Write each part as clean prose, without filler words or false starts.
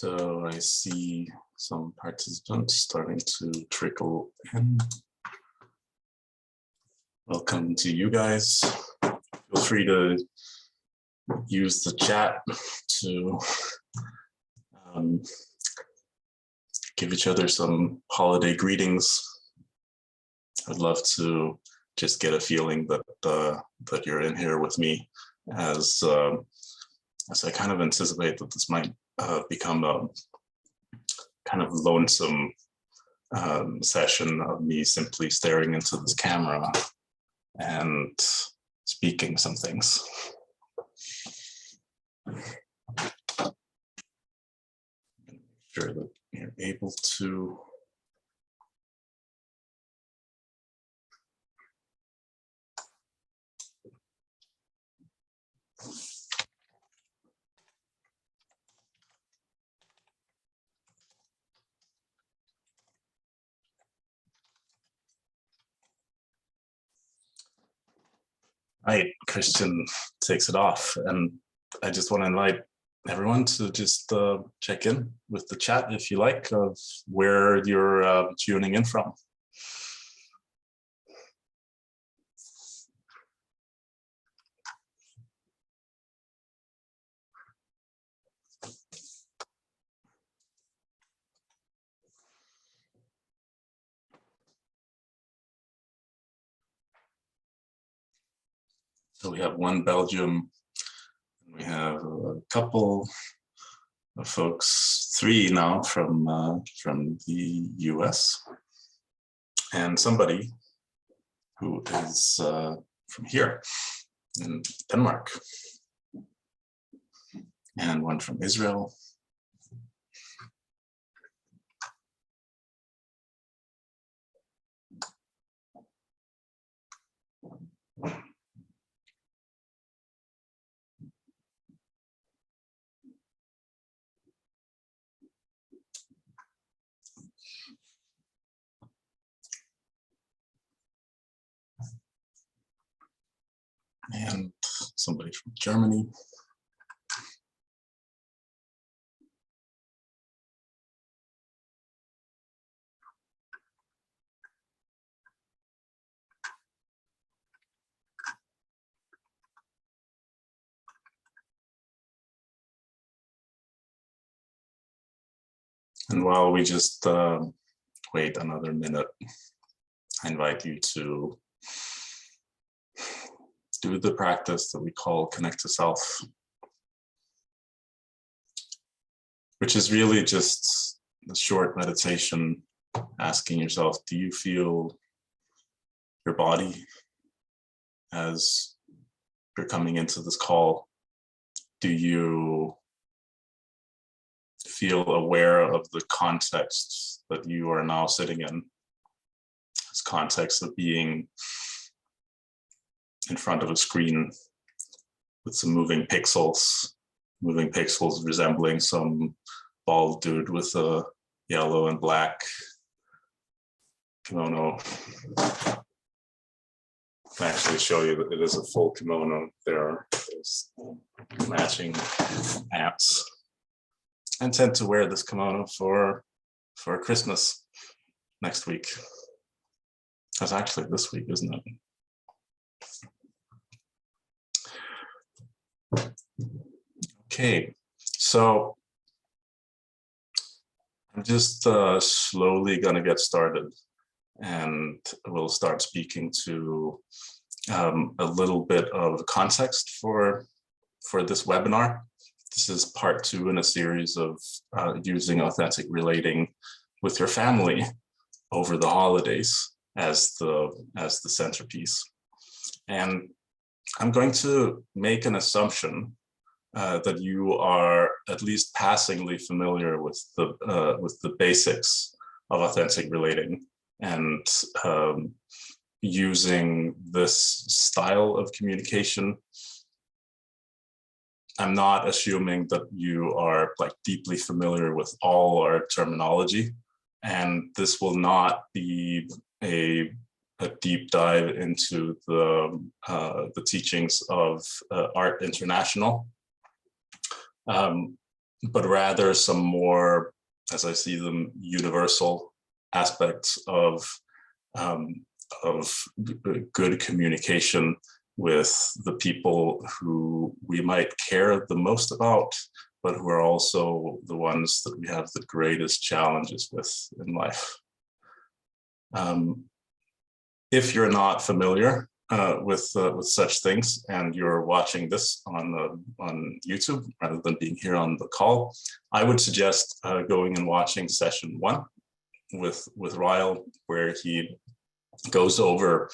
So I see some participants starting to trickle in. Welcome to you guys. Feel free to use the chat to give each other some holiday greetings. I'd love to just get a feeling that that you're in here with me as I kind of anticipate that this might become a kind of lonesome session of me simply staring into this camera and speaking some things. Sure that you're able to Right, Christian takes it off, and I just want to invite everyone to just check in with the chat if you like, of where you're tuning in from. So we have one Belgium, we have a couple of folks, 3 now from the US, and somebody who is from here in Denmark, and one from Israel. And somebody from Germany. And while we just wait another minute, I invite you to do the practice that we call connect to self, which is really just a short meditation asking yourself, do you feel your body as you're coming into this call? Do you feel aware of the context that you are now sitting in? This context of being in front of a screen with some moving pixels resembling some bald dude with a yellow and black kimono. I can actually show you that it is a full kimono. There's matching pants. I intend to wear this kimono for Christmas next week. That's actually this week, isn't it? Okay, so I'm just slowly going to get started, and we'll start speaking to a little bit of context for this webinar. This is part 2 in a series of using authentic relating with your family over the holidays as the centerpiece. And I'm going to make an assumption that you are at least passingly familiar with the basics of authentic relating and using this style of communication. I'm not assuming that you are like deeply familiar with all our terminology, and this will not be a deep dive into the teachings of Art International. but rather some more, as I see them, universal aspects of good communication with the people who we might care the most about, but who are also the ones that we have the greatest challenges with in life. If you're not familiar with such things and you're watching this on YouTube rather than being here on the call, I would suggest going and watching session 1 with Ryle, where he goes over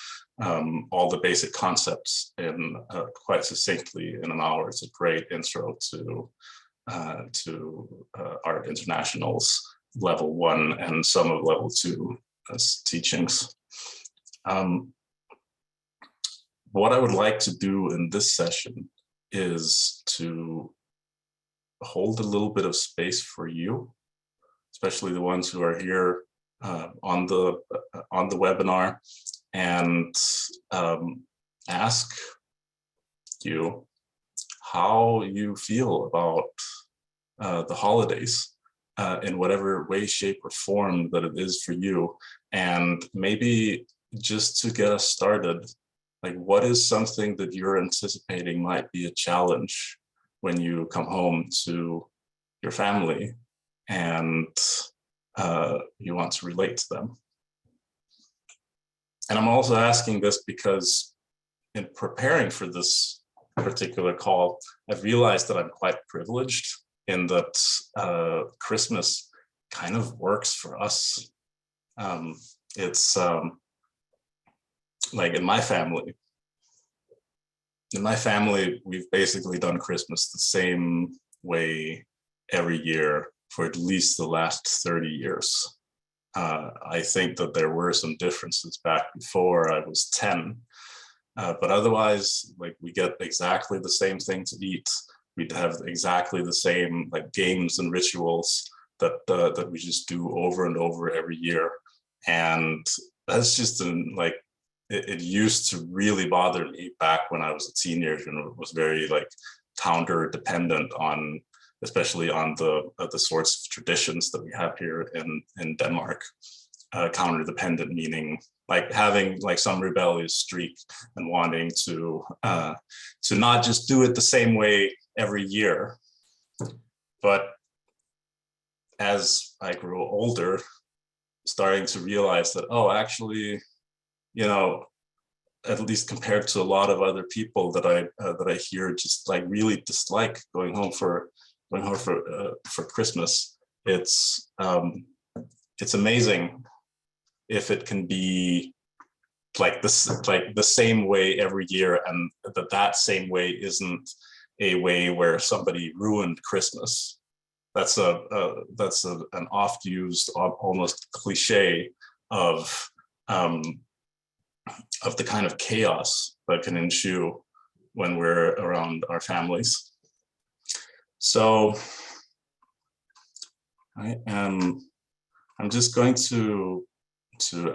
all the basic concepts in quite succinctly in an hour. It's a great intro to Art International's level 1 and some of level 2 teachings. What I would like to do in this session is to hold a little bit of space for you, especially the ones who are here on the webinar, and ask you how you feel about the holidays in whatever way, shape, or form that it is for you. And maybe just to get us started, like, what is something that you're anticipating might be a challenge when you come home to your family and you want to relate to them? And I'm also asking this because in preparing for this particular call, I've realized that I'm quite privileged in that Christmas kind of works for us. It's like in my family, we've basically done Christmas the same way every year for at least the last 30 years. I think that there were some differences back before I was 10, but otherwise, like, we get exactly the same thing to eat. We'd have exactly the same like games and rituals that we just do over and over every year. And that's just like, it used to really bother me back when I was a teenager and was very like counter dependent on, especially on the sorts of traditions that we have here in Denmark. Counter dependent meaning like having like some rebellious streak and wanting to not just do it the same way every year. But as I grew older, starting to realize that, oh, actually, you know, at least compared to a lot of other people that I hear just like really dislike going home for Christmas, it's amazing if it can be like this, like the same way every year, and that same way isn't a way where somebody ruined Christmas. That's an oft used, almost cliche of the kind of chaos that can ensue when we're around our families. So I'm just going to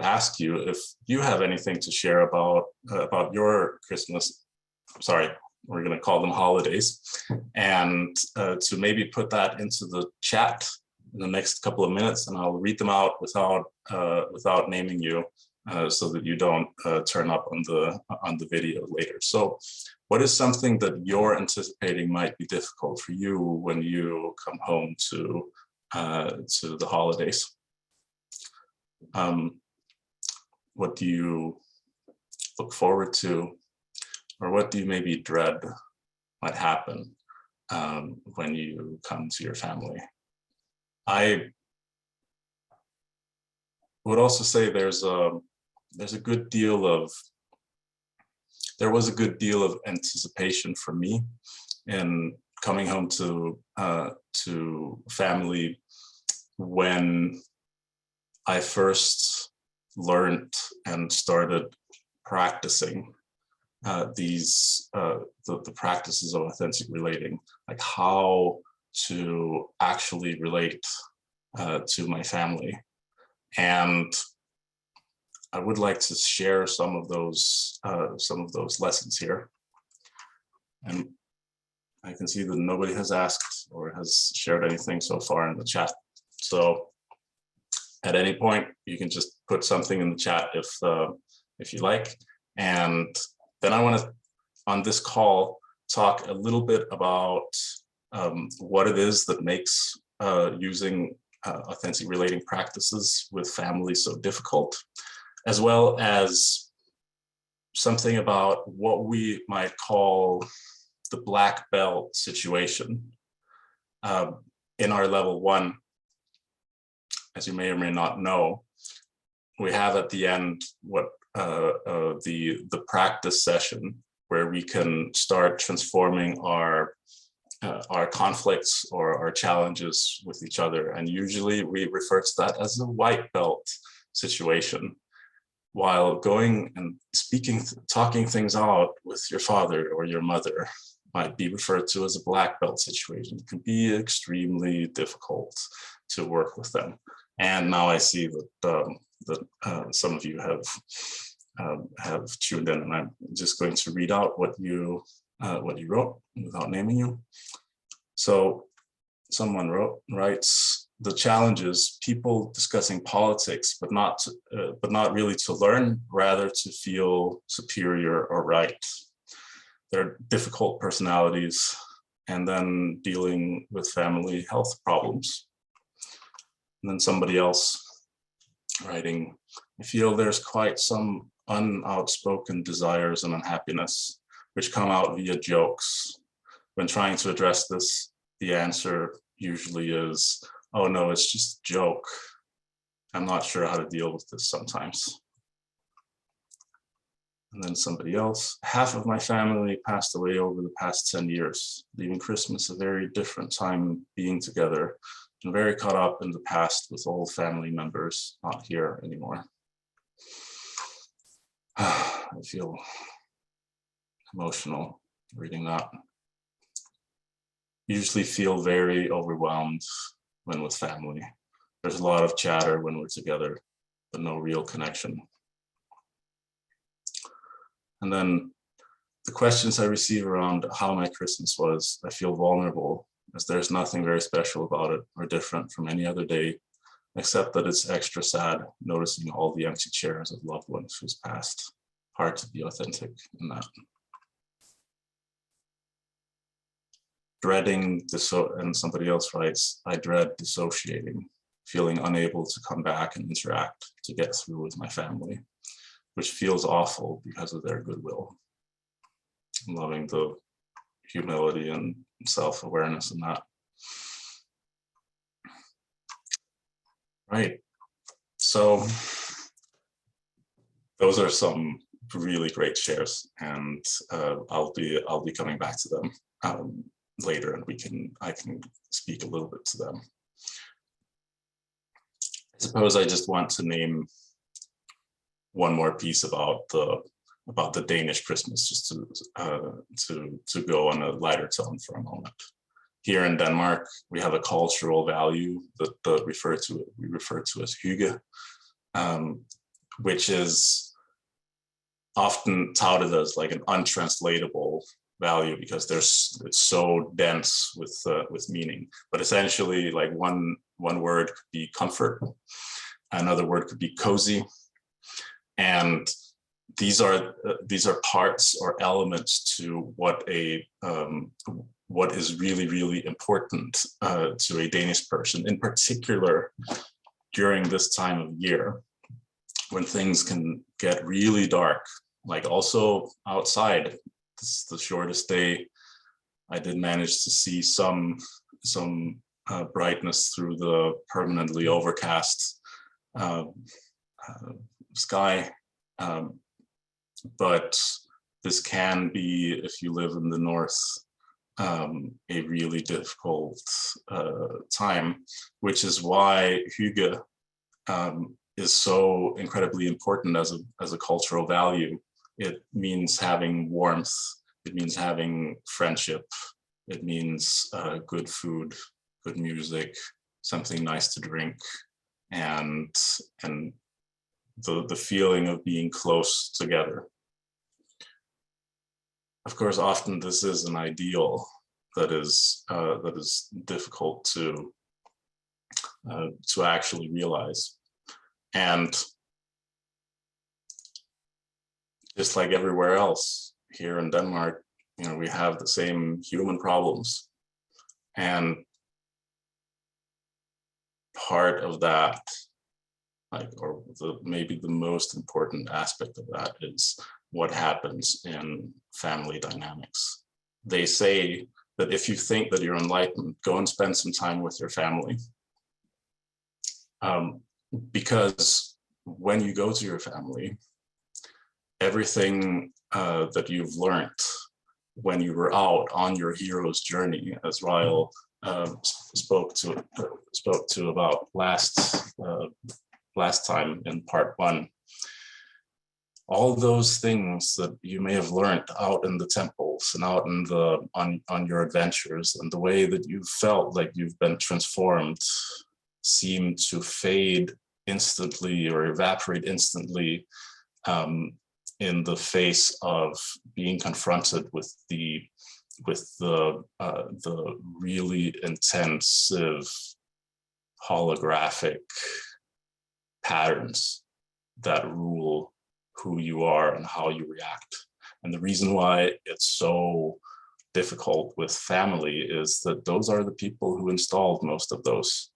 ask you if you have anything to share about your Christmas. Sorry, we're going to call them holidays, and to maybe put that into the chat in the next couple of minutes, and I'll read them out without naming you, so that you don't turn up on the video later. So, what is something that you're anticipating might be difficult for you when you come home to the holidays? What do you look forward to, or what do you maybe dread might happen when you come to your family? I would also say there was a good deal of anticipation for me in coming home to family when I first learned and started practicing the practices of authentic relating, like how to actually relate to my family. And I would like to share some of those lessons here. And I can see that nobody has asked or has shared anything so far in the chat. So at any point, you can just put something in the chat if you like. And then I want to, on this call, talk a little bit about what it is that makes using authentic relating practices with family so difficult, as well as something about what we might call the black belt situation. In our level 1, as you may or may not know, we have at the end what the practice session, where we can start transforming our conflicts or our challenges with each other. And usually we refer to that as a white belt situation, while going and talking things out with your father or your mother might be referred to as a black belt situation. It can be extremely difficult to work with them. And now I see that some of you have tuned in, and I'm just going to read out what you wrote without naming you. So someone writes, the challenges, people discussing politics, but not really to learn, rather to feel superior or right. They're difficult personalities, and then dealing with family health problems. And then somebody else writing, I feel there's quite some unoutspoken desires and unhappiness, which come out via jokes. When trying to address this, the answer usually is, oh no, it's just a joke. I'm not sure how to deal with this sometimes. And then somebody else, half of my family passed away over the past 10 years, leaving Christmas a very different time being together, and very caught up in the past with old family members not here anymore. I feel emotional reading that. Usually feel very overwhelmed when with family. There's a lot of chatter when we're together, but no real connection. And then the questions I receive around how my Christmas was, I feel vulnerable, as there's nothing very special about it or different from any other day, except that it's extra sad noticing all the empty chairs of loved ones who's passed. Hard to be authentic in that. Dreading, and somebody else writes, I dread dissociating, feeling unable to come back and interact to get through with my family, which feels awful because of their goodwill. I'm loving the humility and self-awareness in that. Right, so those are some really great shares, and I'll be coming back to them later, and I can speak a little bit to them. I suppose I just want to name one more piece about the Danish Christmas, just to go on a lighter tone for a moment. Here in Denmark, we have a cultural value that we refer to as hygge, which is often touted as like an untranslatable value because it's so dense with meaning. But essentially, like one word could be comfort, another word could be cozy, and these are parts or elements to what is really, really important to a Danish person, in particular during this time of year when things can get really dark. Like also outside, this is the shortest day. I did manage to see some brightness through the permanently overcast sky. But this can be, if you live in the north, a really difficult time, which is why hygge is so incredibly important as a cultural value. It means having warmth, it means having friendship, it means good food, good music, something nice to drink, and the feeling of being close together. Of course, often this is an ideal, that is difficult to actually realize. And just like everywhere else here in Denmark, you know, we have the same human problems. And part of that, like, or maybe the most important aspect of that, is what happens in family dynamics. They say that if you think that you're enlightened, go and spend some time with your family. Because when you go to your family, everything that you've learned when you were out on your hero's journey, as Ryle spoke to about last time in part 1, all those things that you may have learned out in the temples and out in the on your adventures, and the way that you felt like you've been transformed, seem to fade instantly or evaporate instantly in the face of being confronted with the really intensive holographic patterns that rule who you are and how you react. And the reason why it's so difficult with family is that those are the people who installed most of those.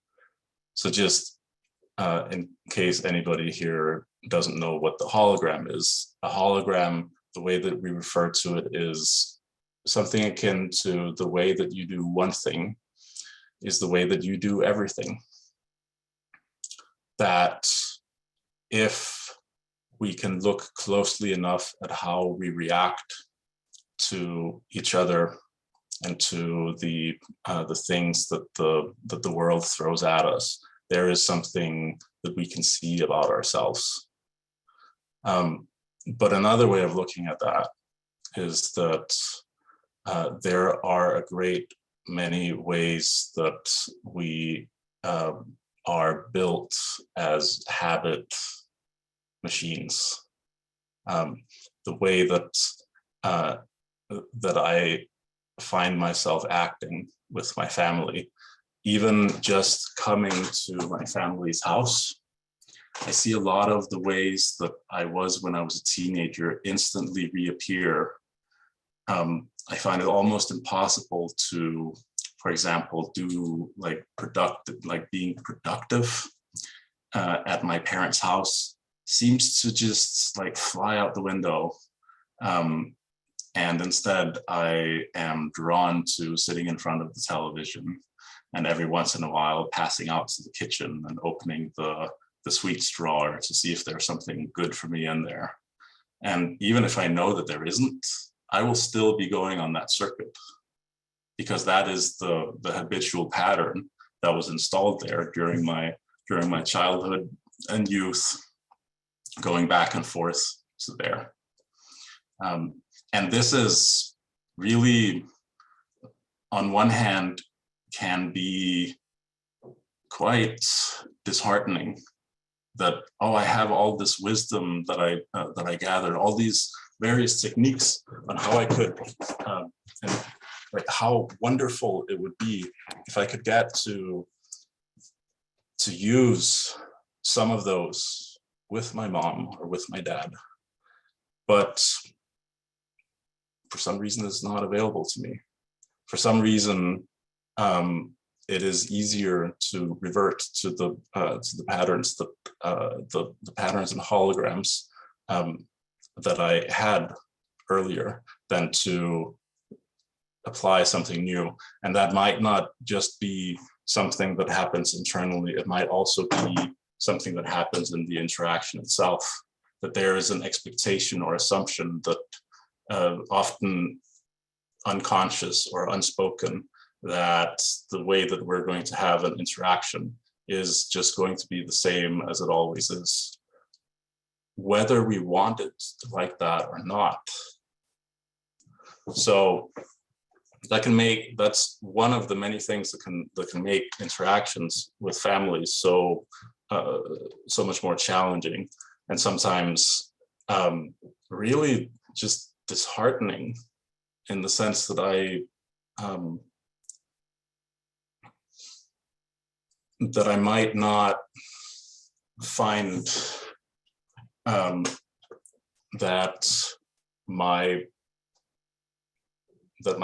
So just in case anybody here doesn't know what the hologram is, a hologram, the way that we refer to it, is something akin to the way that you do one thing is the way that you do everything. That if we can look closely enough at how we react to each other and to the things that the world throws at us, there is something that we can see about ourselves. But another way of looking at that is that there are a great many ways that we are built as habit machines. The way that I find myself acting with my family, even just coming to my family's house, I see a lot of the ways that I was when I was a teenager instantly reappear. I find it almost impossible to, for example, do being productive at my parents' house seems to just like fly out the window. And instead I am drawn to sitting in front of the television and every once in a while passing out to the kitchen and opening the sweets drawer to see if there's something good for me in there. And even if I know that there isn't, I will still be going on that circuit because that is the habitual pattern that was installed there during my childhood and youth, going back and forth to there. And this is really, on one hand, can be quite disheartening that, oh, I have all this wisdom that I gathered, all these various techniques on how I could, and like how wonderful it would be if I could get to use some of those with my mom or with my dad. But for some reason, it's not available to me. For some reason, it is easier to revert to the patterns that the patterns and holograms that I had earlier than to apply something new. And that might not just be something that happens internally. It might also be something that happens in the interaction itself, that there is an expectation or assumption that often unconscious or unspoken, that the way that we're going to have an interaction is just going to be the same as it always is, whether we want it like that or not. So that's one of the many things that can make interactions with families so much more challenging, and sometimes really just disheartening, in the sense that that I might not find that my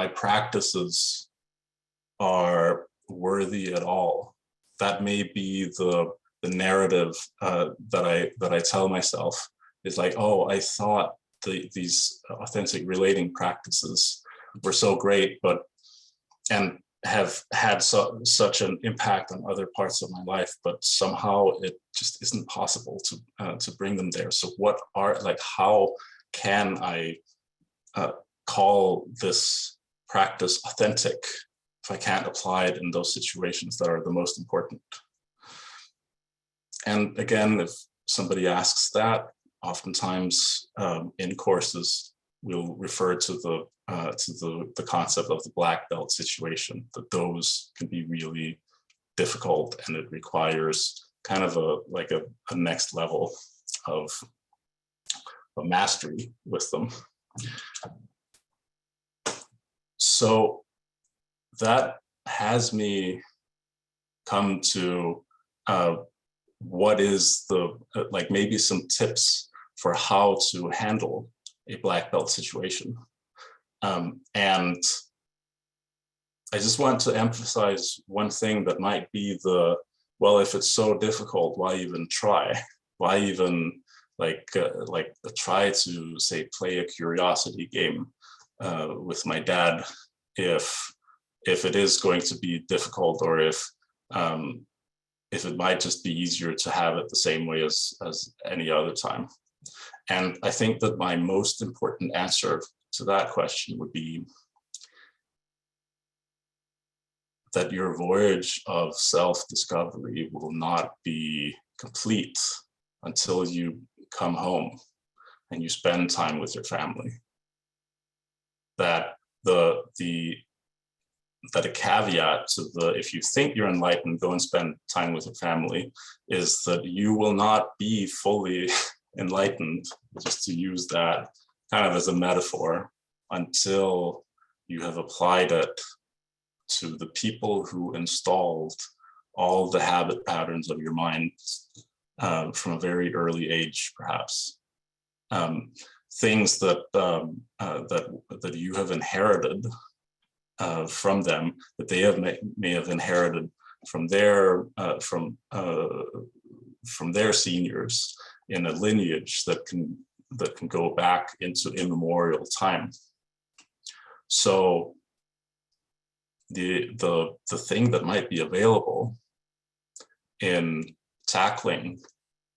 practices are worthy at all. That may be the narrative that I tell myself, is like, oh, I thought these authentic relating practices were so great, and have had such an impact on other parts of my life, but somehow it just isn't possible to bring them there. So how can I call this practice authentic if I can't apply it in those situations that are the most important? And again, if somebody asks that, oftentimes in courses, we'll refer to the concept of the black belt situation, that those can be really difficult, and it requires kind of a next level of mastery with them. So that has me come to what is maybe some tips for how to handle a black belt situation. And I just want to emphasize one thing that might be well, if it's so difficult, why even try? Why even try to, say, play a curiosity game with my dad if it is going to be difficult, or if it might just be easier to have it the same way as any other time. And I think that my most important answer to that question would be that your voyage of self-discovery will not be complete until you come home and you spend time with your family. That a caveat to if you think you're enlightened, go and spend time with your family, is that you will not be fully enlightened, just to use that kind of as a metaphor, until you have applied it to the people who installed all the habit patterns of your mind from a very early age, perhaps. Things that you have inherited from them, that they may have inherited from their seniors, in a lineage that can go back into immemorial time. So the thing that might be available in tackling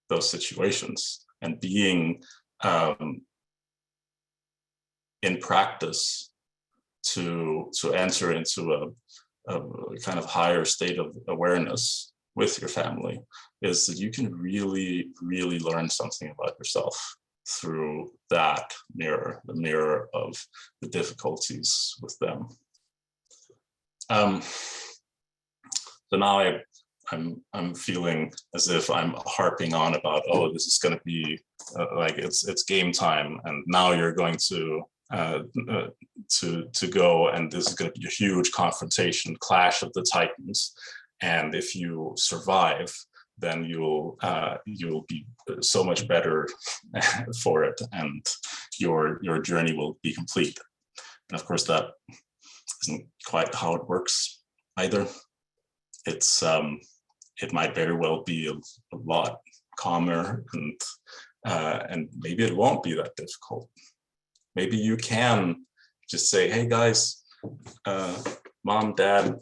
those situations and being in practice to enter into a kind of higher state of awareness with your family, is that you can really, really learn something about yourself through that mirror, the mirror of the difficulties with them. So now I'm feeling as if I'm harping on about, oh, this is going to be it's game time, and now you're going to go, and this is going to be a huge confrontation, clash of the titans, and if you survive, then you'll be so much better for it, and your journey will be complete. And of course, that isn't quite how it works either. It's it might very well be a lot calmer, and maybe it won't be that difficult. Maybe you can just say, hey guys, mom, dad,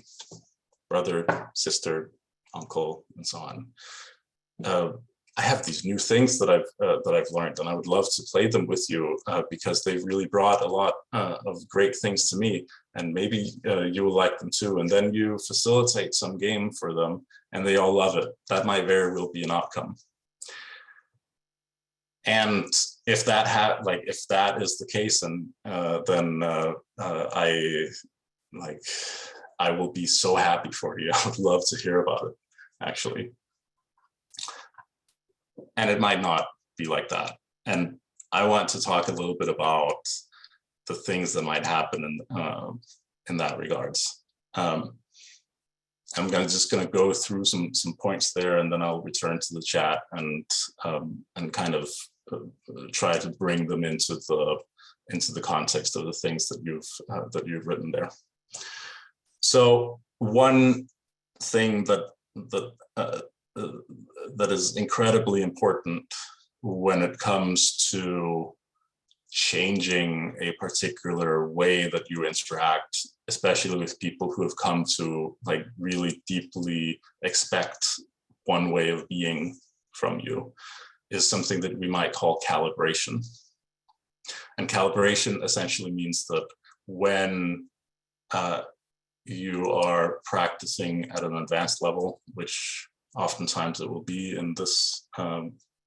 brother, sister, uncle, and so on. I have these new things that I've learned, and I would love to play them with you because they've really brought a lot of great things to me, and maybe you will like them too. And then you facilitate some game for them, and they all love it. That might very well be an outcome. And if that is the case, and then I will be so happy for you. I would love to hear about it, actually. And it might not be like that. And I want to talk a little bit about the things that might happen in that regards. I'm just going to go through some points there, and then I'll return to the chat and kind of try to bring them into the context of the things that you've written there. So one thing that is incredibly important when it comes to changing a particular way that you interact, especially with people who have come to like really deeply expect one way of being from you, is something that we might call calibration. And calibration essentially means that when you are practicing at an advanced level, which oftentimes it will be in this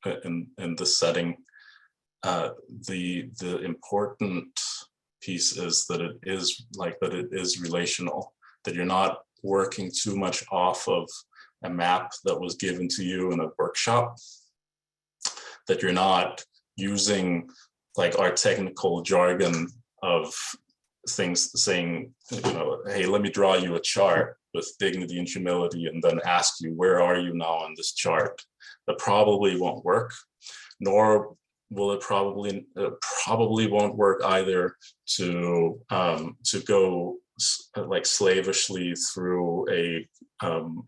in this setting, the important piece is that it is relational, that you're not working too much off of a map that was given to you in a workshop, that you're not using like our technical jargon of things saying, you know, hey, let me draw you a chart with dignity and humility and then ask you, where are you now on this chart? That probably won't work, nor will it probably won't work either to go like slavishly through a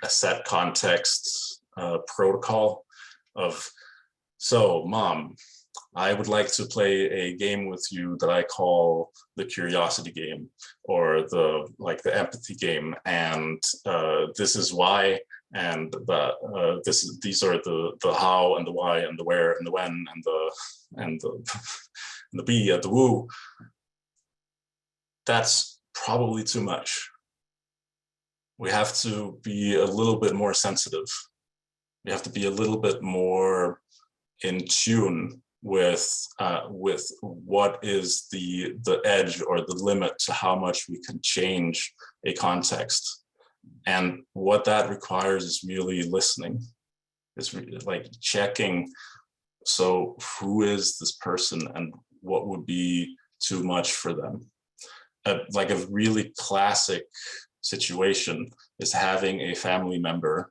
set context protocol of, so mom, I would like to play a game with you that I call the curiosity game, or the empathy game, and this is why, and these are the how and the why and the where and the when and the be and the woo. That's probably too much. We have to be a little bit more sensitive. We have to be a little bit more in tune with what is the edge or the limit to how much we can change a context. And what that requires is really listening. It's like checking, so who is this person and what would be too much for them? Like a really classic situation is having a family member,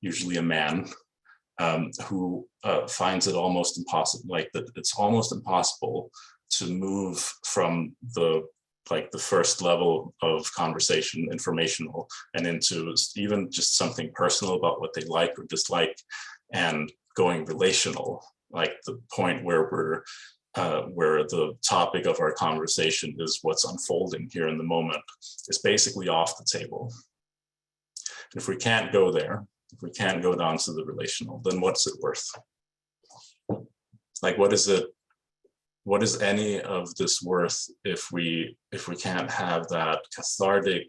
usually a man, who finds it almost impossible, like that it's almost impossible to move from the first level of conversation, informational, and into even just something personal about what they like or dislike, and going relational, like the point where where the topic of our conversation is what's unfolding here in the moment, is basically off the table. If we can't go there, if we can't go down to the relational, then what's it worth? Like, what is any of this worth if we can't have that cathartic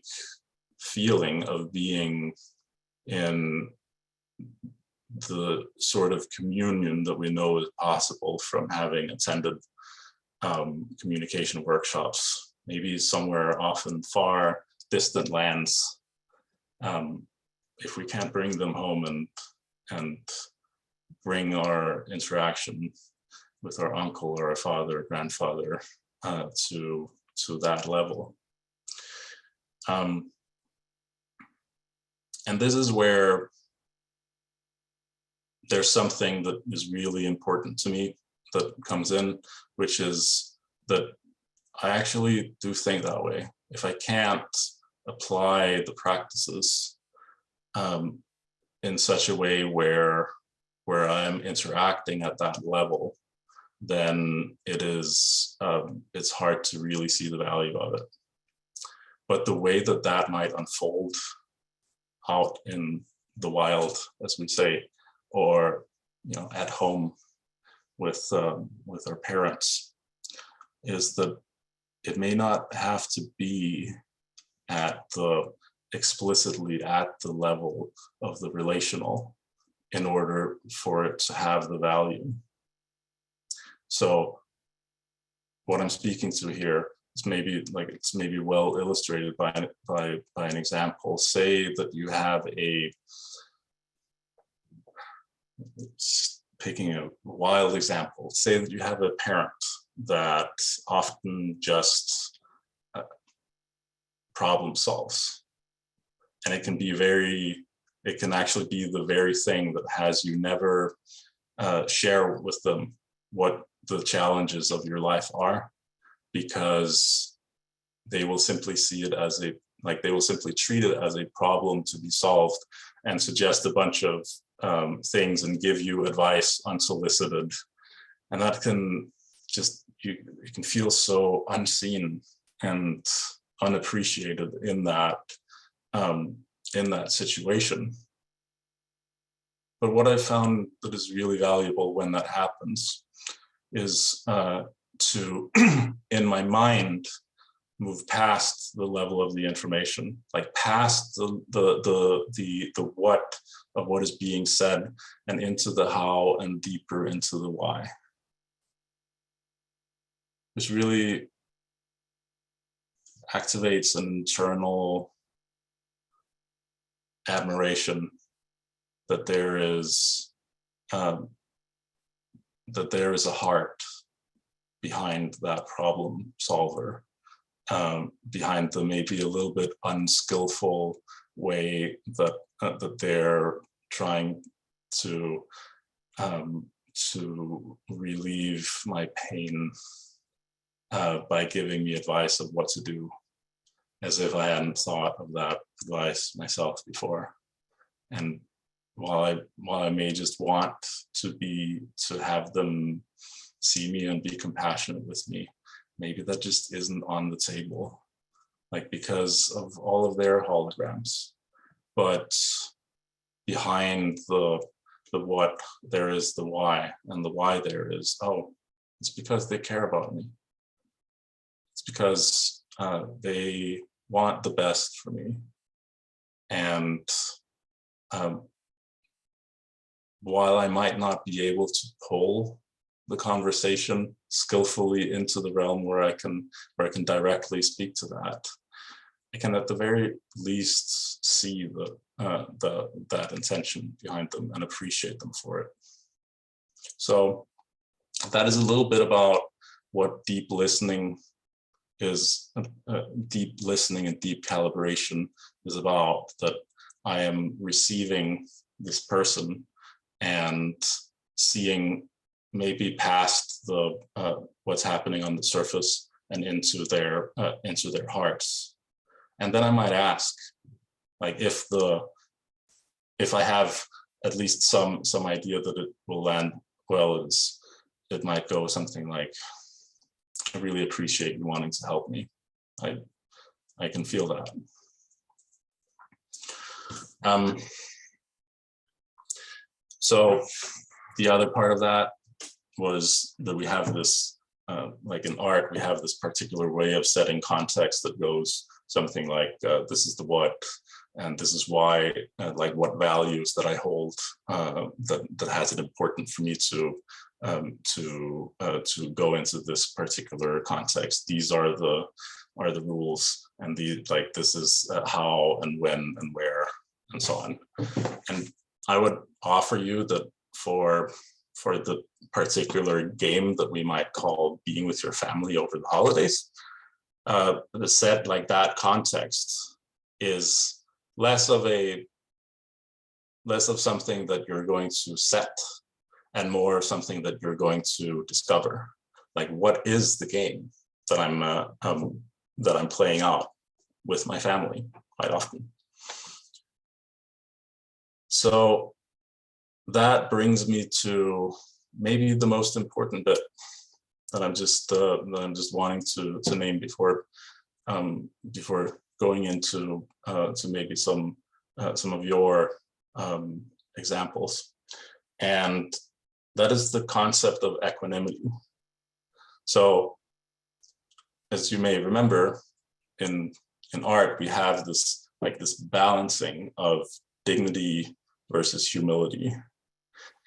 feeling of being in the sort of communion that we know is possible from having attended communication workshops, maybe somewhere off in far distant lands. If we can't bring them home and bring our interaction with our uncle or our father or grandfather to that level. And this is where there's something that is really important to me that comes in, which is that I actually do think that way. If I can't apply the practices in such a way where I'm interacting at that level, then it's hard to really see the value of it. But the way that might unfold out in the wild, as we say, or at home with our parents, is that it may not have to be explicitly at the level of the relational in order for it to have the value. So what I'm speaking to here is maybe well illustrated by an example. Say that you have picking a wild example, say that you have a parent that often just problem solves, And it can actually be the very thing that has you never share with them what the challenges of your life are, because they will simply see it as they will simply treat it as a problem to be solved and suggest a bunch of things and give you advice unsolicited. And that can just, you can feel so unseen and unappreciated in that situation. But what I found that is really valuable when that happens is to, in my mind, move past the level of the information, like past the what of what is being said, and into the how and deeper into the why. This really activates an internal admiration that there is a heart behind that problem solver, behind the maybe a little bit unskillful way that they're trying to relieve my pain by giving me advice of what to do, as if I hadn't thought of that advice myself before. And while I may just want to have them see me and be compassionate with me, maybe that just isn't on the table, like because of all of their holograms. But behind the what, there is the why, and the why there is, oh, it's because they care about me. It's because they want the best for me. And while I might not be able to pull the conversation skillfully into the realm where I can directly speak to that, I can at the very least see that intention behind them and appreciate them for it. So that is a little bit about what deep listening is, deep listening and deep calibration is about, that I am receiving this person and seeing maybe past the what's happening on the surface and into their hearts. And then I might ask, like, if I have at least some idea that it will land well, it might go something like, I really appreciate you wanting to help me. I can feel that. So the other part of that was that we have this, like in art, we have this particular way of setting context that goes something like, this is the what, and this is why, like what values that I hold that has it important for me to go into this particular context. These are the rules, and this is how and when and where and so on. And I would offer you that for the particular game that we might call being with your family over the holidays, the set like that context is less of something that you're going to set and more of something that you're going to discover. Like, what is the game that I'm playing out with my family quite often? So that brings me to maybe the most important bit that I'm just wanting to name before going into to maybe some of your examples, and that is the concept of equanimity. So, as you may remember, in art we have this balancing of dignity versus humility,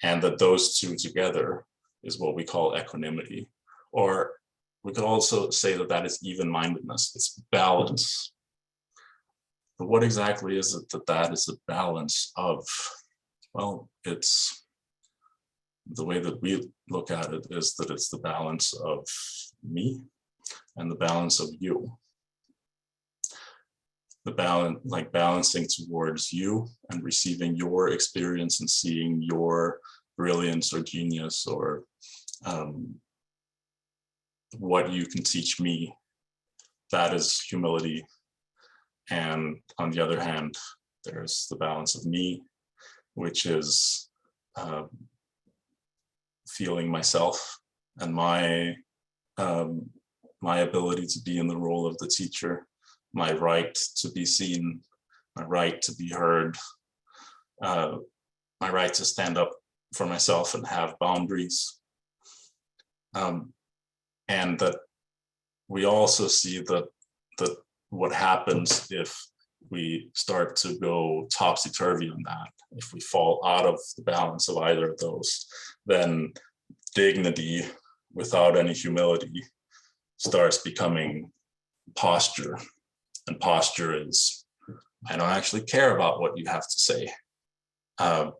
and that those two together is what we call equanimity. Or we could also say that is even-mindedness, it's balance. But what exactly is it that is a balance of? Well, it's the way that we look at it is that it's the balance of me and the balance of you. the balance, like balancing towards you and receiving your experience and seeing your brilliance or genius or what you can teach me. That is humility. And on the other hand, there's the balance of me, which is feeling myself and my ability to be in the role of the teacher, my right to be seen, my right to be heard, my right to stand up for myself and have boundaries. And that we also see that what happens if we start to go topsy-turvy on that, if we fall out of the balance of either of those, then dignity without any humility starts becoming posture. And posture is, I don't actually care about what you have to say. I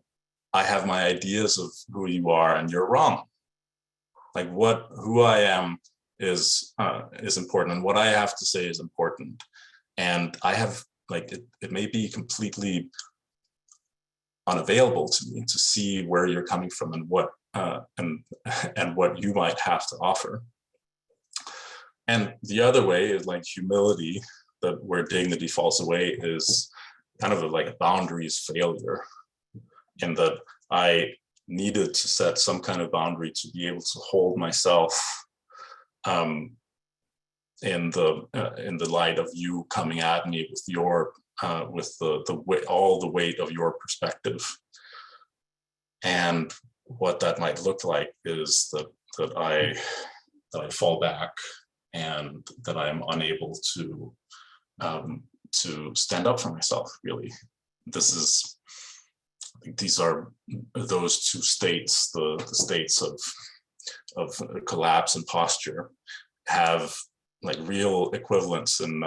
have my ideas of who you are and you're wrong. Like who I am is important, and what I have to say is important. And I have, like, it may be completely unavailable to me to see where you're coming from and what what you might have to offer. And the other way is like humility, that where dignity falls away is kind of like a boundaries failure, in that I needed to set some kind of boundary to be able to hold myself in the light of you coming at me with your with all the weight of your perspective. And what that might look like is that I fall back and that I am unable to stand up for myself, really. These are those two states, the states of collapse and posture, have like real equivalents in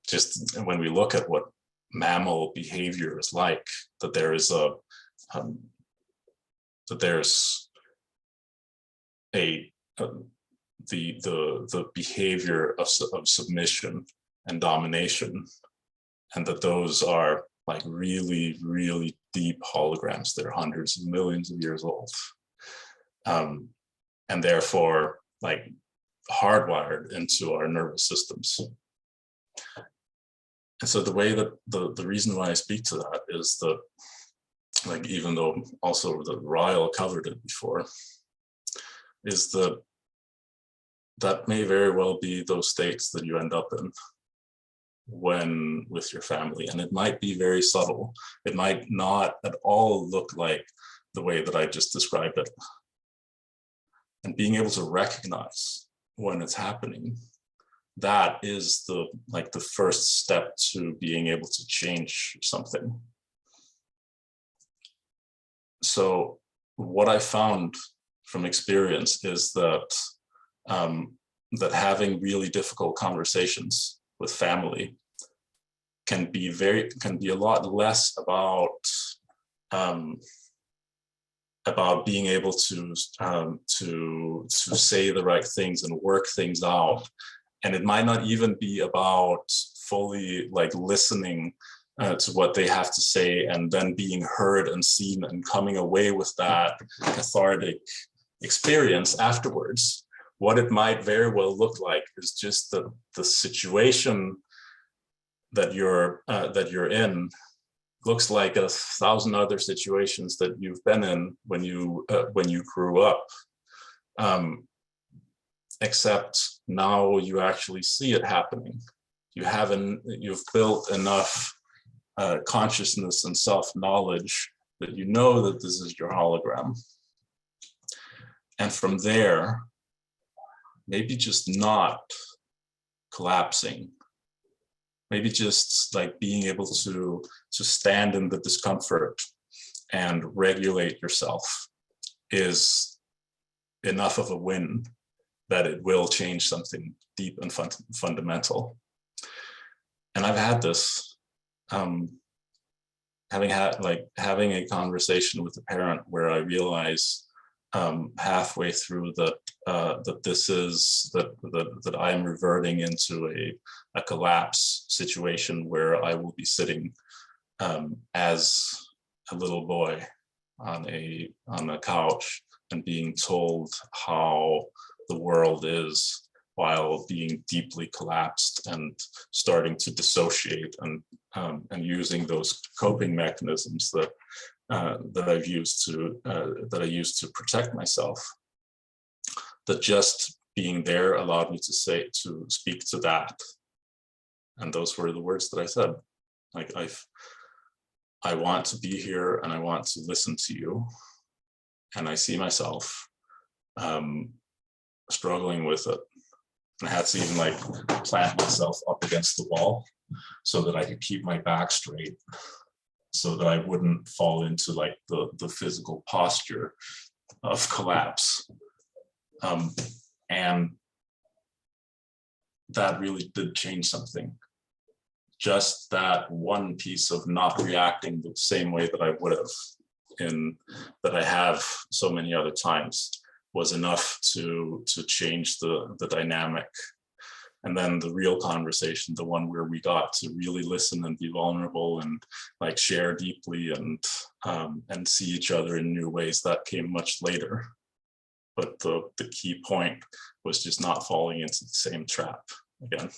just when we look at what mammal behavior is like, that there is the behavior of submission and domination, and that those are like really, really deep holograms. They're hundreds of millions of years old, and therefore like hardwired into our nervous systems. And so the way that the reason why I speak to that is that, like, even though also that Ryle covered it before, is that may very well be those states that you end up in when with your family. And it might be very subtle. It might not at all look like the way that I just described it. And being able to recognize when it's happening, that is the first step to being able to change something. So what I found from experience is that that having really difficult conversations with family can be a lot less about being able to say the right things and work things out. And it might not even be about fully like listening to what they have to say and then being heard and seen and coming away with that cathartic experience afterwards. What it might very well look like is just the situation that you're in looks like 1,000 other situations that you've been in when you grew up, except now you actually see it happening. You've built enough consciousness and self-knowledge that you know that this is your hologram. And from there, maybe just not collapsing, maybe just like being able to stand in the discomfort and regulate yourself is enough of a win that it will change something deep and fundamental. And I've had this, having a conversation with a parent where I realize halfway through that that I am reverting into a collapse situation where I will be sitting as a little boy on a couch and being told how the world is, while being deeply collapsed and starting to dissociate, and using those coping mechanisms that I used to protect myself. That just being there allowed me to speak to that, and those were the words that I said. Like, I want to be here and I want to listen to you, and I see myself struggling with it. I had to even like plant myself up against the wall so that I could keep my back straight, so that I wouldn't fall into like the physical posture of collapse. And that really did change something. Just that one piece of not reacting the same way that I would have, that I have so many other times, was enough to change the dynamic. And then the real conversation, the one where we got to really listen and be vulnerable and like share deeply and see each other in new ways, that came much later. But the key point was just not falling into the same trap again.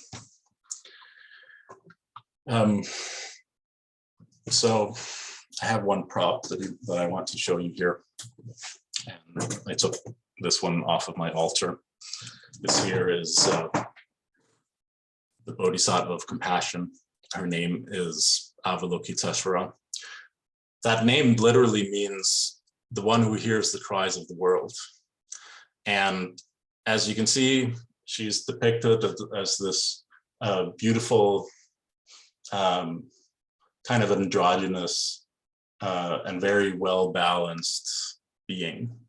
So I have one prop that I want to show you here. And I took this one off of my altar. This here is the Bodhisattva of compassion. Her name is Avalokiteshvara. That name literally means the one who hears the cries of the world. And as you can see, she's depicted as this beautiful, kind of androgynous and very well-balanced being.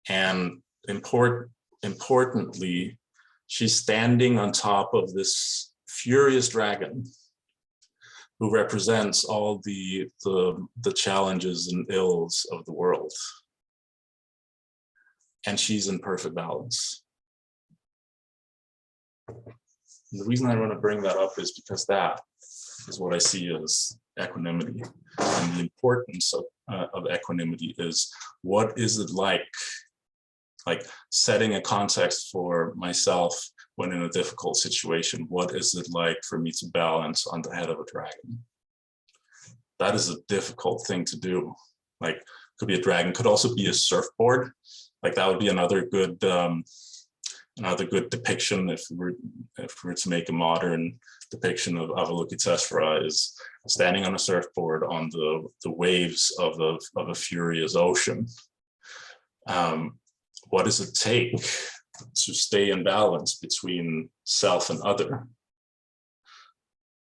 And importantly, she's standing on top of this furious dragon who represents all the challenges and ills of the world. And she's in perfect balance. And the reason I want to bring that up is because that is what I see as equanimity. And the importance of equanimity is, what is it like setting a context for myself when in a difficult situation? What is it like for me to balance on the head of a dragon? That is a difficult thing to do. Like, could be a dragon, could also be a surfboard. Like, that would be another good depiction if we were to make a modern depiction of Avalokiteshvara, is standing on a surfboard on the waves of a furious ocean. What does it take to stay in balance between self and other?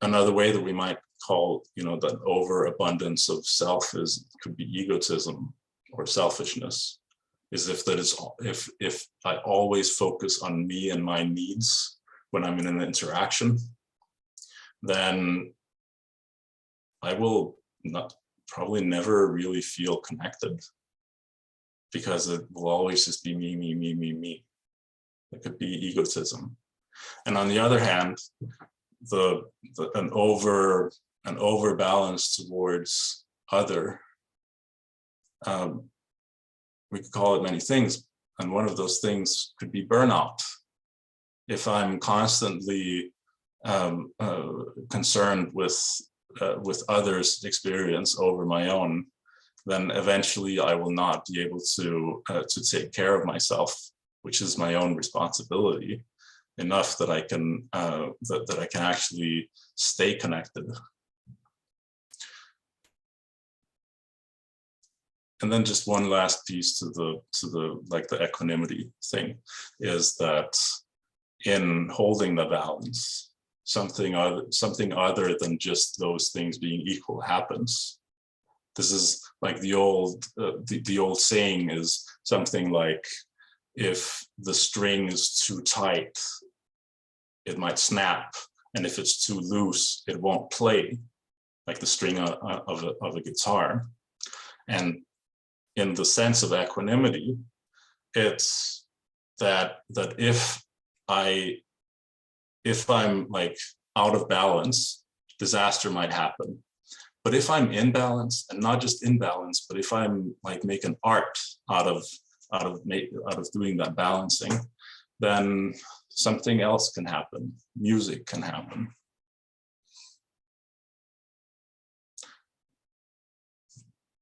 Another way that we might call, that overabundance of self could be egotism or selfishness. Is if I always focus on me and my needs when I'm in an interaction, then I will probably never really feel connected, because it will always just be me, me, me, me, me. It could be egotism. And on the other hand, an overbalance towards other, we could call it many things, and one of those things could be burnout. If I'm constantly concerned with others' experience over my own, then eventually I will not be able to take care of myself, which is my own responsibility, enough that I can that I can actually stay connected. And then just one last piece to the equanimity thing is that in holding the balance, something other than just those things being equal happens. This is like the old saying is something like, if the string is too tight, it might snap, and if it's too loose, it won't play, like the string of a guitar. And in the sense of equanimity, it's that if I'm like out of balance, disaster might happen. But if I'm in balance, and not just in balance, but if I'm like making art out of doing that balancing, then something else can happen. Music can happen.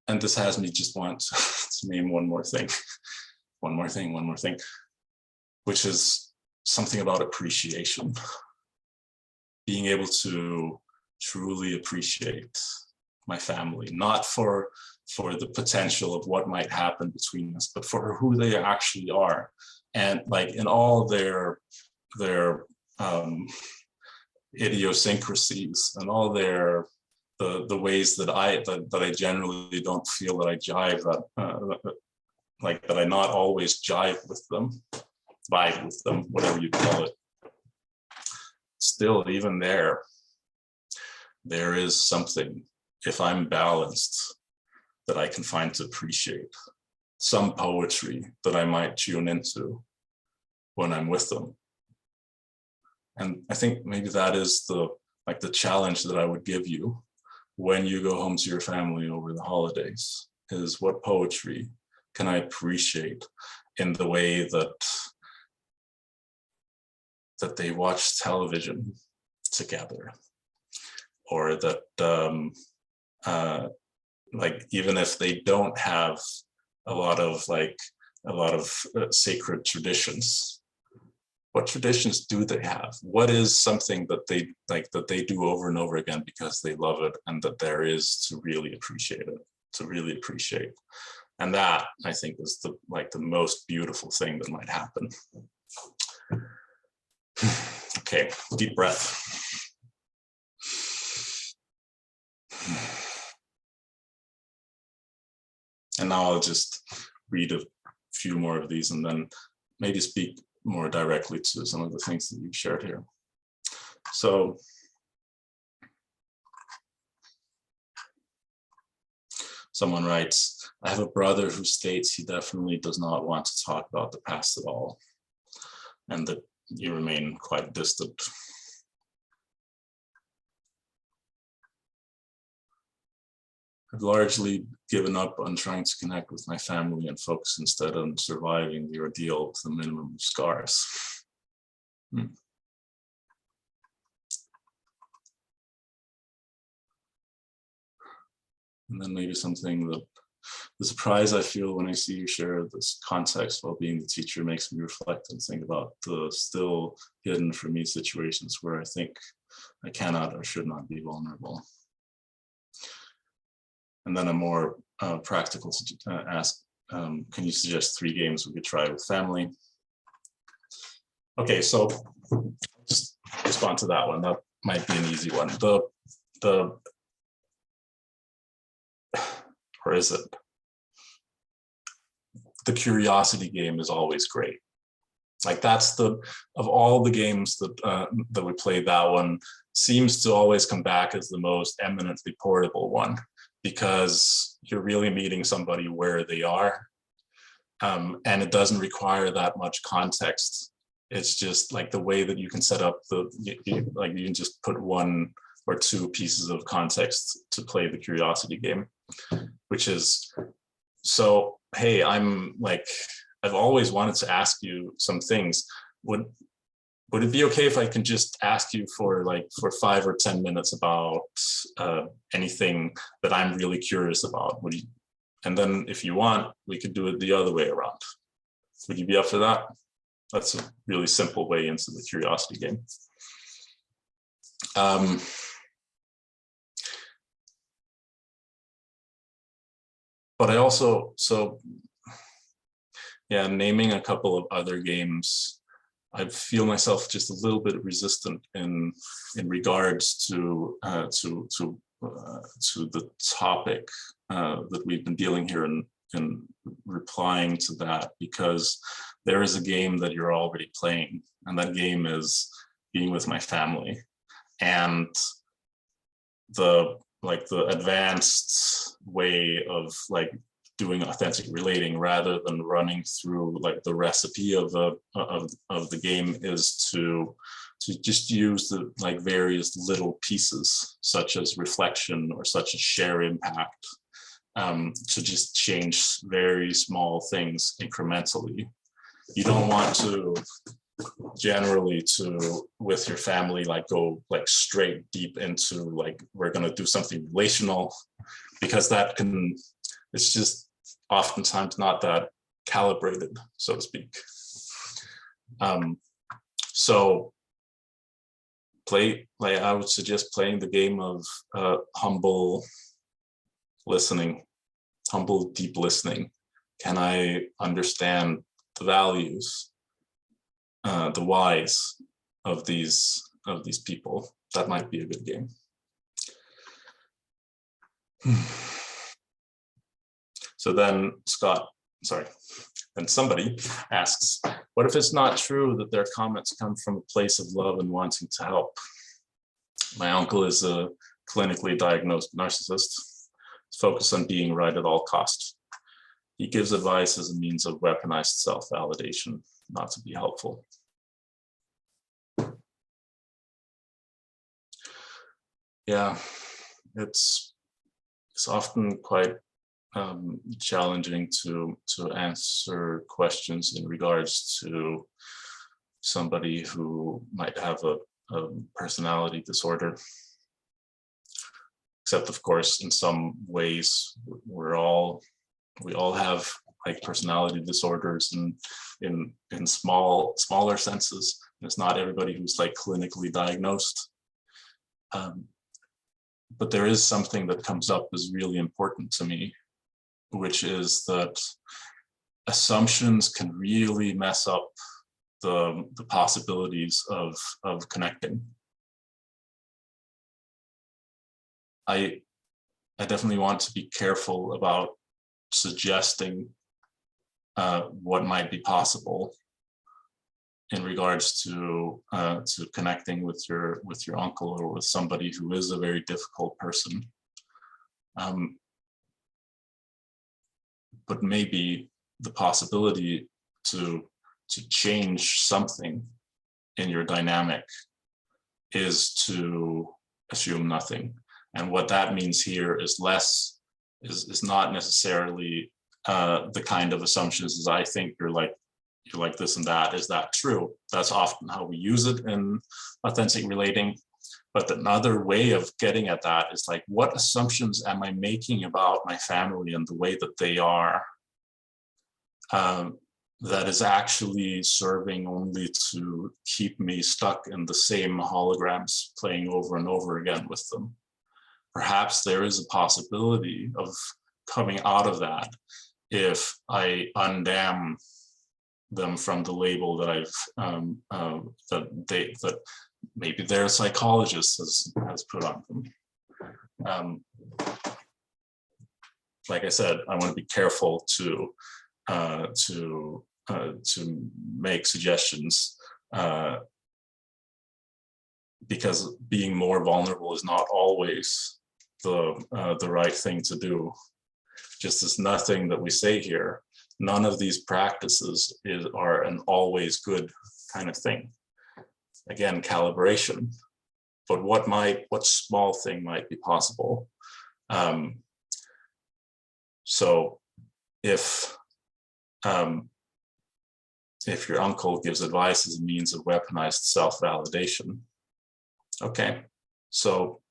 And this has me just want to name one more thing, which is something about appreciation. Being able to truly appreciate my family, not for the potential of what might happen between us, but for who they actually are. And like in all their idiosyncrasies and all their the ways that I generally don't feel that I jive, that I not always vibe with them, whatever you call it. Still, even there is something, if I'm balanced, that I can find to appreciate. Some poetry that I might tune into when I'm with them. And I think maybe that is the challenge that I would give you when you go home to your family over the holidays, is what poetry can I appreciate in the way that they watch television together, or that even if they don't have a lot of sacred traditions, what traditions do they have? What is something that they do over and over again because they love it, and that there is to really appreciate it, and that, I think, is the most beautiful thing that might happen. Okay, deep breath. And now I'll just read a few more of these and then maybe speak more directly to some of the things that you've shared here. So, someone writes, I have a brother who states he definitely does not want to talk about the past at all, and that you remain quite distant. I've largely given up on trying to connect with my family and focus instead on surviving the ordeal with the minimum of scars. And then maybe something that the surprise I feel when I see you share this context while being the teacher makes me reflect and think about the still hidden from me situations where I think I cannot or should not be vulnerable. And then a more practical ask, can you suggest 3 games we could try with family? Okay, so just respond to that one. That might be an easy one. Or is it? The curiosity game is always great. Like that's of all the games that we played, that one seems to always come back as the most eminently portable one, because you're really meeting somebody where they are, and it doesn't require that much context. It's just like the way that you can set up you can just put 1 or 2 pieces of context to play the curiosity game, which is, so, hey, I've always wanted to ask you some things. Would it be okay if I can just ask you for 5 or 10 minutes about anything that I'm really curious about? And then if you want, we could do it the other way around. Would you be up for that? That's a really simple way into the curiosity game. But I also, naming a couple of other games, I feel myself just a little bit resistant in regards to the topic that we've been dealing here, and replying to that, because there is a game that you're already playing, and that game is being with my family, and the advanced way of doing authentic relating rather than running through like the recipe of the game is to just use the like various little pieces such as reflection or such as share impact to just change very small things incrementally. You don't want to generally with your family like go like straight deep into like we're going to do something relational, because that can, it's just oftentimes not that calibrated, so to speak. So I would suggest playing the game of humble listening, humble deep listening. Can I understand the values, the whys of these people? That might be a good game. So then then somebody asks, what if it's not true that their comments come from a place of love and wanting to help? My uncle is a clinically diagnosed narcissist. He's focused on being right at all costs. He gives advice as a means of weaponized self-validation, not to be helpful. Yeah, it's often quite challenging to answer questions in regards to somebody who might have a personality disorder. Except, of course, in some ways, we all have like personality disorders, and in smaller senses. It's not everybody who's like clinically diagnosed. But there is something that comes up as really important to me, which is that assumptions can really mess up the possibilities of connecting. I definitely want to be careful about suggesting what might be possible in regards to connecting with your uncle or with somebody who is a very difficult person. But maybe the possibility to change something in your dynamic is to assume nothing. And what that means here is is not necessarily the kind of assumptions as I think you're like this and that. Is that true? That's often how we use it in authentic relating. But another way of getting at that is like, what assumptions am I making about my family and the way that they are that is actually serving only to keep me stuck in the same holograms playing over and over again with them? Perhaps there is a possibility of coming out of that if I undam them from the label that I've that maybe their psychologist has put on them. Like I said, I want to be careful to make suggestions because being more vulnerable is not always the right thing to do. Just as nothing that we say here, none of these practices are an always good kind of thing. Again, calibration, but what small thing might be possible? So if your uncle gives advice as a means of weaponized self-validation, okay, so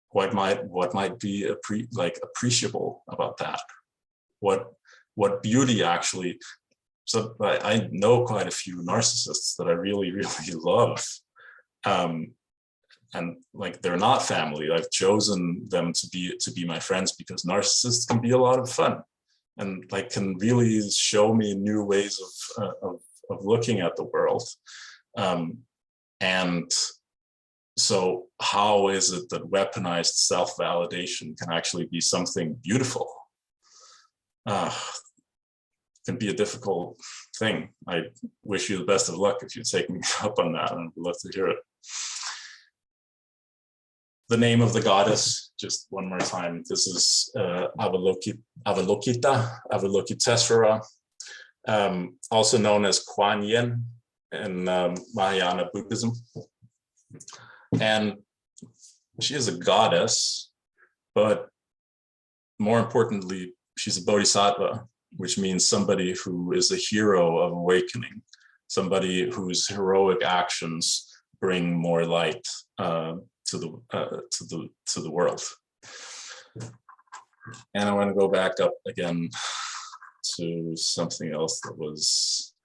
what might be appreciable about that? What beauty actually? So I know quite a few narcissists that I really, really love. And like, they're not family. I've chosen them to be my friends because narcissists can be a lot of fun and like can really show me new ways of looking at the world. And so how is it that weaponized self-validation can actually be something beautiful? Can be a difficult thing. I wish you the best of luck if you take me up on that, and I'd love to hear it. the name of the goddess, just one more time. This is Avalokitesvara, also known as Kuan Yin in Mahayana Buddhism. And she is a goddess, but more importantly, she's a bodhisattva, which means somebody who is a hero of awakening, somebody whose heroic actions bring more light to the world. And I want to go back up again to something else that was,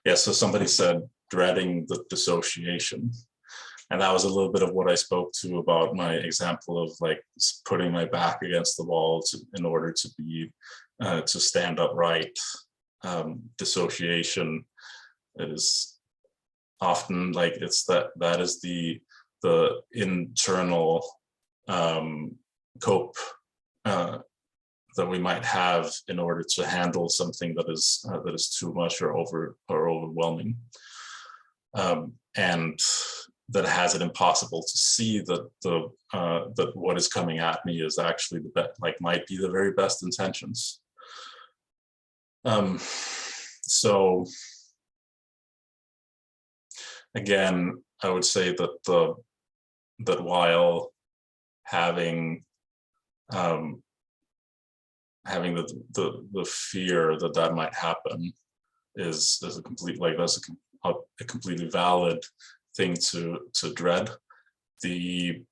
yeah, so somebody said dreading the dissociation. And that was a little bit of what I spoke to about my example of like putting my back against the wall in order to be, to stand upright. Dissociation is often like, it's that is the internal cope that we might have in order to handle something that is too much or overwhelming, and that has it impossible to see that that what is coming at me is actually might be the very best intentions. So again, I would say that that while having the fear that might happen is a complete, like, that's a completely valid thing to dread. The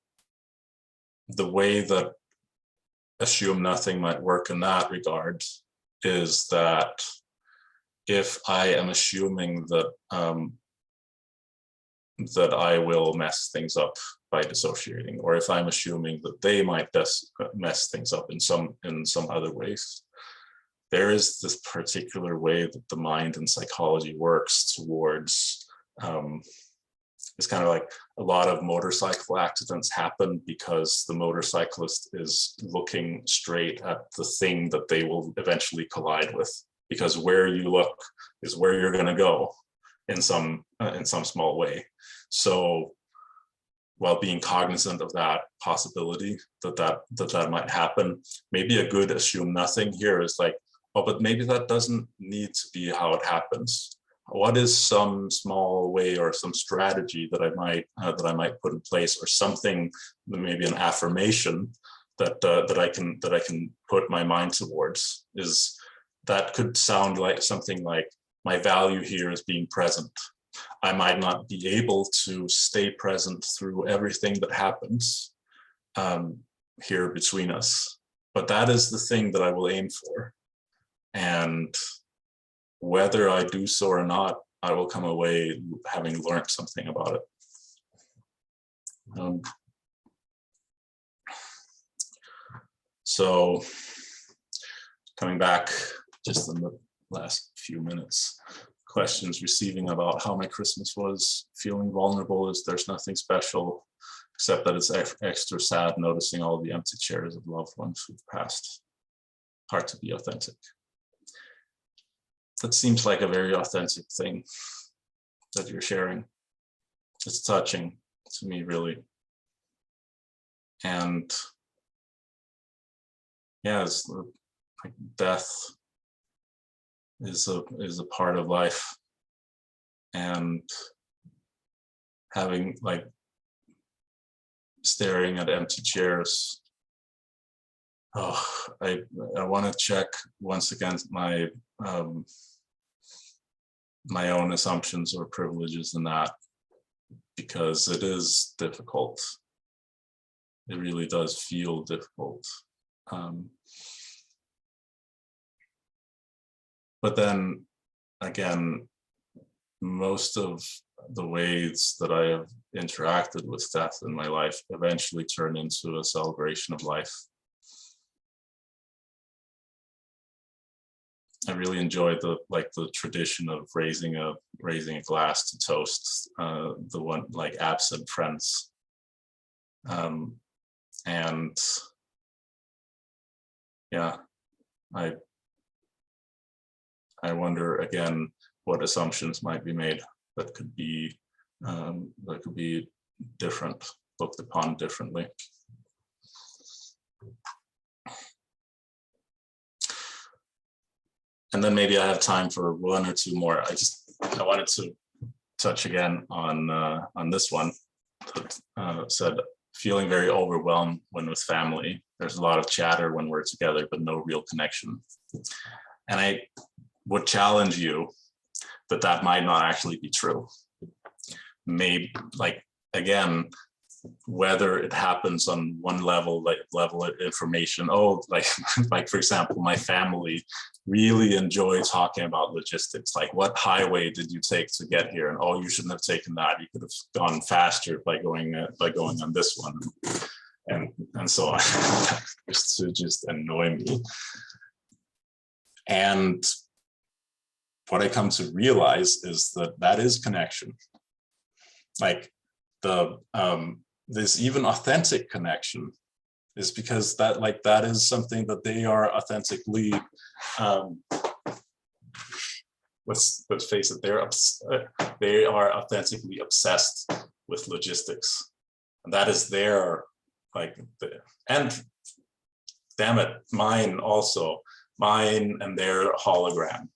way that assume nothing might work in that regard is that if I am assuming that that I will mess things up by dissociating, or if I'm assuming that they might mess things up in some other ways, there is this particular way that the mind and psychology works towards. It's kind of like a lot of motorcycle accidents happen because the motorcyclist is looking straight at the thing that they will eventually collide with, because where you look is where you're going to go in some small way. So while being cognizant of that possibility that might happen, maybe a good assume nothing here is like, oh, but maybe that doesn't need to be how it happens. What is some small way or some strategy that I might put in place, or something, maybe an affirmation that I can put my mind towards? Is that could sound like something like, my value here is being present. I might not be able to stay present through everything that happens here between us, but that is the thing that I will aim for. And whether I do so or not, I will come away having learned something about it. So coming back just in the last few minutes, questions receiving about how my Christmas was, feeling vulnerable is there's nothing special, except that it's extra sad noticing all the empty chairs of loved ones who've passed. Hard to be authentic. That seems like a very authentic thing that you're sharing. It's touching to me, really. And yeah, it's like death is a part of life, and having, like, staring at empty chairs. Oh, I want to check once again my my own assumptions or privileges in that, because it is difficult. It really does feel difficult. But then again, most of the ways that I have interacted with death in my life eventually turn into a celebration of life. I really enjoyed the tradition of raising a glass to toast the one, like, absent friends, and yeah, I wonder again what assumptions might be made that could be different, looked upon differently. And then maybe I have time for one or two more. I wanted to touch again on this one that said, feeling very overwhelmed when with family. There's a lot of chatter when we're together, but no real connection. And I would challenge you that that might not actually be true. Maybe, like, again, whether it happens on one level, like level of information, oh, like for example, my family really enjoy talking about logistics. Like, what highway did you take to get here? And oh, you shouldn't have taken that. You could have gone faster by going on this one, and so on, just annoy me. And what I come to realize is that that is connection. Like this even authentic connection is because that is something that they are authentically, let's face it, they are authentically obsessed with logistics. And that is their, and damn it, mine and their hologram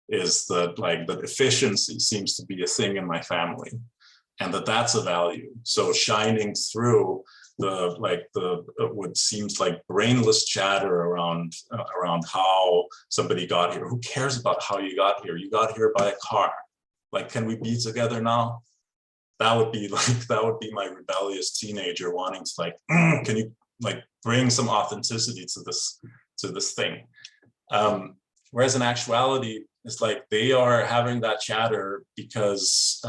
is that, like, the efficiency seems to be a thing in my family, and that's a value. So shining through what seems like brainless chatter around how somebody got here. Who cares about how you got here? You got here by a car. Like, can we be together now? That would be my rebellious teenager wanting to can you bring some authenticity to this thing? Whereas in actuality, it's like they are having that chatter because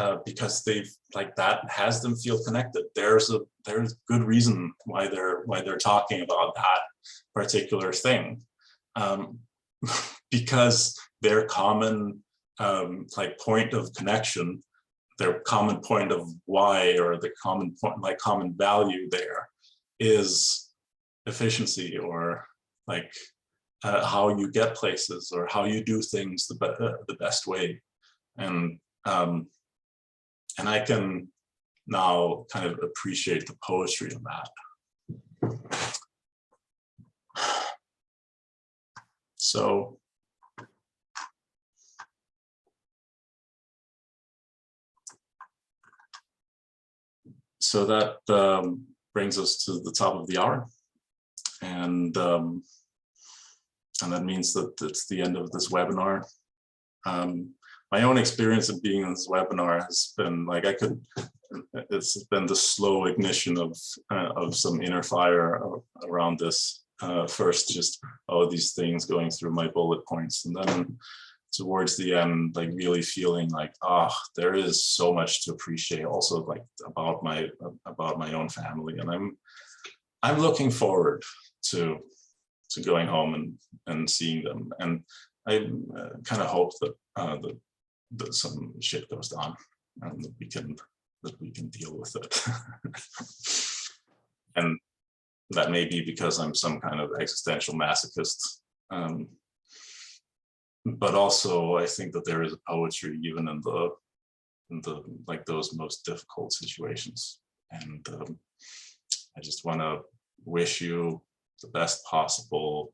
they've, that has them feel connected. There's good reason why they're talking about that particular thing, because their common point of connection, their common point of why, or the common point, common value there is efficiency, or how you get places, or how you do things the best way. And I can now kind of appreciate the poetry of that. So that brings us to the top of the hour. And that means that it's the end of this webinar. My own experience of being in this webinar has been it's been the slow ignition of some inner fire around this. First, just these things going through my bullet points, and then towards the end, really feeling there is so much to appreciate. Also, about my own family, and I'm looking forward to going home and seeing them, and I kind of hope that some shit goes down and that we can deal with it. And that may be because I'm some kind of existential masochist, but also I think that there is a poetry even in the those most difficult situations. And I just want to wish you the best possible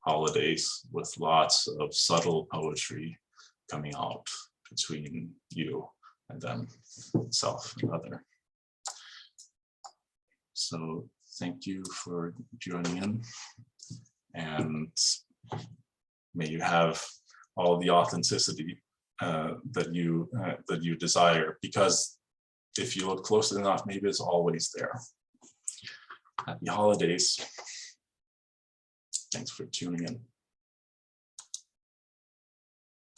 holidays with lots of subtle poetry coming out between you and them, self and other. So thank you for joining in, and may you have all the authenticity that you desire, because if you look closely enough, maybe it's always there. Happy holidays. Thanks for tuning in.